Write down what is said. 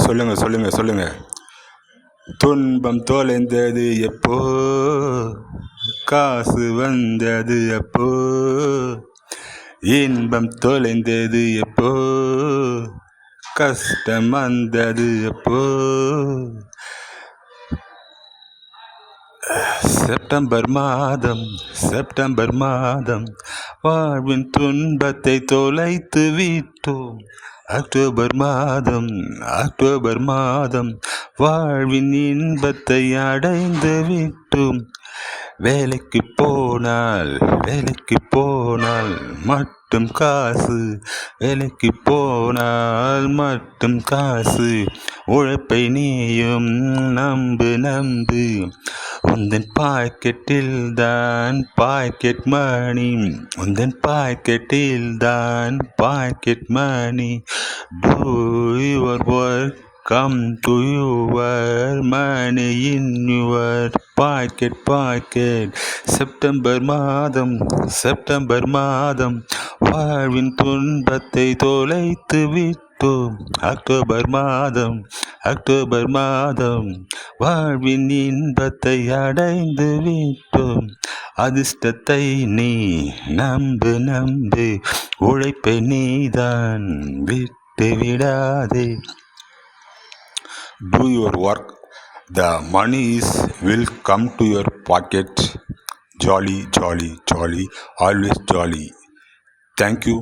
சொல்லுங்க சொல்லுங்க சொல்லுங்க. துன்பம் தொலைந்தது எப்போ, காசு வந்தது எப்போ, இன்பம் தொலைந்தது எப்போ, கஷ்டம் வந்தது எப்போ. செப்டம்பர் மாதம், செப்டம்பர் மாதம், வாழ்வின் துன்பத்தை தொலைத்து விட்டோம். அக்டோபர் மாதம், அக்டோபர் மாதம், வாழ்வின் இன்பத்தை அடைந்து விட்டோம். வேலைக்கு போனால், வேலைக்கு போனால் மட்டும் காசு, வேலைக்கு போனால் மட்டும் காசு. உழைப்பை நீயும் நம்பு நம்பு, உந்தன் பாக்கெட்டில் தான் பாக்கெட் மணி, உந்தன் பாக்கெட்டில் தான் pocket money. Do your work, come to your money in your pocket, pocket. September மாதம், செப்டம்பர் மாதம், வாழ்வின் துன்பத்தை தொலைத்து விட்டோம். அக்டோபர் மாதம், அக்டோபர் மாதம், வாழ்வின் இன்பத்தை அடைந்து விட்டோம். அதிர்ஷ்டத்தை நீ நம்பு நம்பு, உழைப்பை நீதான் விட்டு விடாதே. Do your work, the money will come to your pocket. Jolly, jolly, jolly, always jolly. Thank you.